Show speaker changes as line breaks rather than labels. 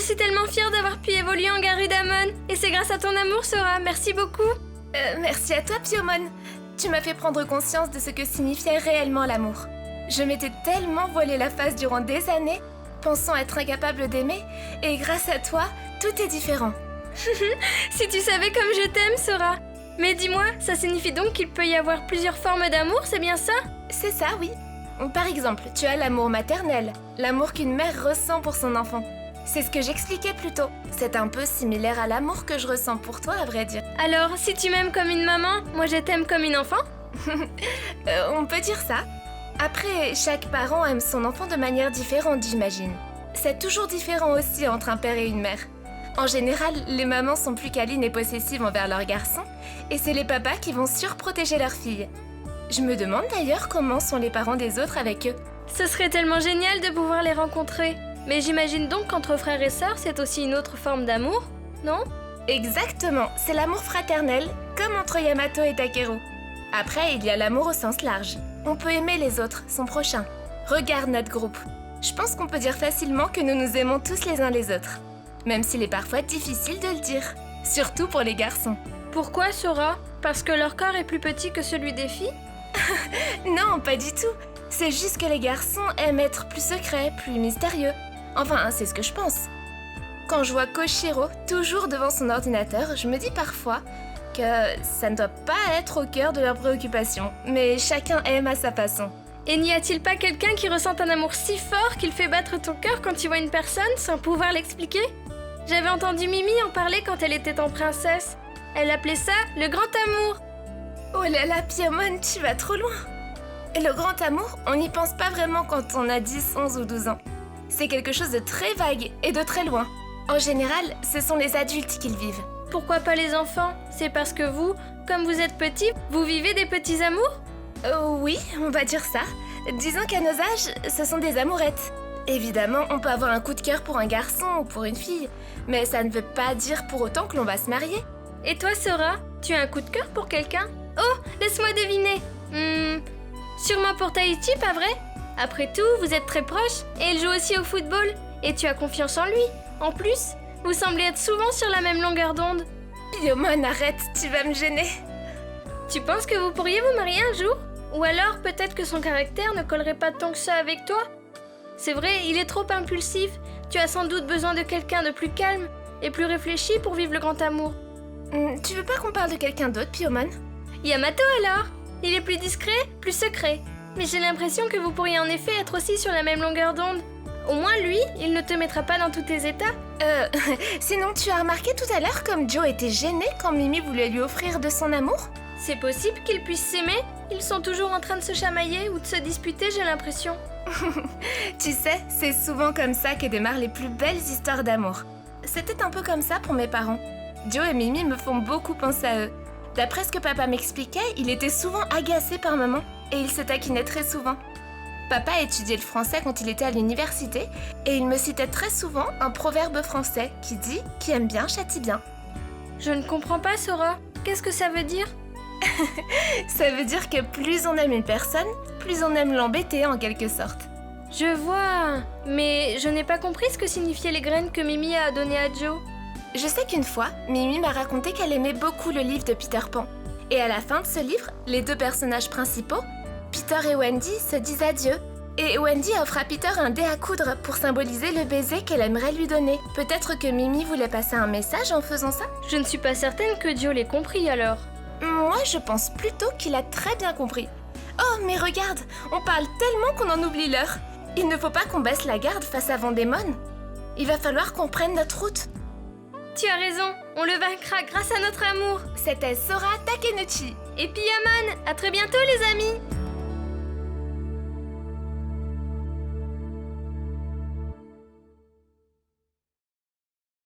suis tellement fière d'avoir pu évoluer en Garudamon. Et c'est grâce à ton amour, Sora. Merci beaucoup.
Merci à toi, Piomon. Tu m'as fait prendre conscience de ce que signifiait réellement l'amour. Je m'étais tellement voilé la face durant des années, pensant être incapable d'aimer, et grâce à toi, tout est différent.
Si tu savais comme je t'aime, Sora. Mais dis-moi, ça signifie donc qu'il peut y avoir plusieurs formes d'amour, c'est bien ça?
C'est ça, oui. Par exemple, tu as l'amour maternel, l'amour qu'une mère ressent pour son enfant. C'est ce que j'expliquais plus tôt. C'est un peu similaire à l'amour que je ressens pour toi, à vrai dire.
Alors, si tu m'aimes comme une maman, moi je t'aime comme une enfant?
On peut dire ça. Après, chaque parent aime son enfant de manière différente, j'imagine. C'est toujours différent aussi entre un père et une mère. En général, les mamans sont plus câlines et possessives envers leurs garçons, et c'est les papas qui vont surprotéger leurs filles. Je me demande d'ailleurs comment sont les parents des autres avec eux.
Ce serait tellement génial de pouvoir les rencontrer. Mais j'imagine donc qu'entre frères et sœurs, c'est aussi une autre forme d'amour, non?
Exactement, c'est l'amour fraternel, comme entre Yamato et Takeru. Après, il y a l'amour au sens large. On peut aimer les autres, son prochain. Regarde notre groupe. Je pense qu'on peut dire facilement que nous nous aimons tous les uns les autres. Même s'il est parfois difficile de le dire. Surtout pour les garçons.
Pourquoi, Sora? Parce que leur corps est plus petit que celui des filles?
Non, pas du tout. C'est juste que les garçons aiment être plus secrets, plus mystérieux. Enfin, c'est ce que je pense. Quand je vois Koshiro toujours devant son ordinateur, je me dis parfois que ça ne doit pas être au cœur de leurs préoccupations. Mais chacun aime à sa façon.
Et n'y a-t-il pas quelqu'un qui ressent un amour si fort qu'il fait battre ton cœur quand tu vois une personne sans pouvoir l'expliquer? J'avais entendu Mimi en parler quand elle était en princesse. Elle appelait ça le grand amour.
Oh là là, Piomon, tu vas trop loin. Et le grand amour, on n'y pense pas vraiment quand on a 10, 11 ou 12 ans. C'est quelque chose de très vague et de très loin. En général, ce sont les adultes qui le vivent.
Pourquoi pas les enfants? C'est parce que vous, comme vous êtes petits, vous vivez des petits amours?
Oui, on va dire ça. Disons qu'à nos âges, ce sont des amourettes. Évidemment, on peut avoir un coup de cœur pour un garçon ou pour une fille, mais ça ne veut pas dire pour autant que l'on va se marier.
Et toi, Sora, tu as un coup de cœur pour quelqu'un? Oh, laisse-moi deviner. Sûrement pour Tahiti, pas vrai? Après tout, vous êtes très proches, et il joue aussi au football, et tu as confiance en lui. En plus, vous semblez être souvent sur la même longueur d'onde.
Piomon, arrête, tu vas me gêner.
Tu penses que vous pourriez vous marier un jour? Ou alors, peut-être que son caractère ne collerait pas tant que ça avec toi? C'est vrai, il est trop impulsif. Tu as sans doute besoin de quelqu'un de plus calme et plus réfléchi pour vivre le grand amour.
Tu veux pas qu'on parle de quelqu'un d'autre, Piomon?
Yamato alors? Il est plus discret, plus secret. Mais j'ai l'impression que vous pourriez en effet être aussi sur la même longueur d'onde. Au moins lui, il ne te mettra pas dans tous tes états.
Sinon tu as remarqué tout à l'heure comme Joe était gêné quand Mimi voulait lui offrir de son amour?
C'est possible qu'ils puissent s'aimer? Ils sont toujours en train de se chamailler ou de se disputer, j'ai l'impression.
Tu sais, c'est souvent comme ça que démarrent les plus belles histoires d'amour. C'était un peu comme ça pour mes parents. Joe et Mimi me font beaucoup penser à eux. D'après ce que papa m'expliquait, il était souvent agacé par maman et il se taquinait très souvent. Papa étudiait le français quand il était à l'université et il me citait très souvent un proverbe français qui dit « Qui aime bien châtie bien ».
Je ne comprends pas, Sora. Qu'est-ce que ça veut dire?
Ça veut dire que plus on aime une personne, plus on aime l'embêter en quelque sorte.
Je vois. Mais je n'ai pas compris ce que signifiaient les graines que Mimi a données à Joe.
Je sais qu'une fois, Mimi m'a raconté qu'elle aimait beaucoup le livre de Peter Pan. Et à la fin de ce livre, les deux personnages principaux, Peter et Wendy, se disent adieu. Et Wendy offre à Peter un dé à coudre pour symboliser le baiser qu'elle aimerait lui donner. Peut-être que Mimi voulait passer un message en faisant ça?
Je ne suis pas certaine que Joe l'ait compris alors.
Moi, je pense plutôt qu'il a très bien compris. Oh, mais regarde, on parle tellement qu'on en oublie l'heure. Il ne faut pas qu'on baisse la garde face à Vendémon. Il va falloir qu'on prenne notre route.
Tu as raison, on le vaincra grâce à notre amour.
C'était Sora Takenouchi.
Et Piamon, à très bientôt les amis.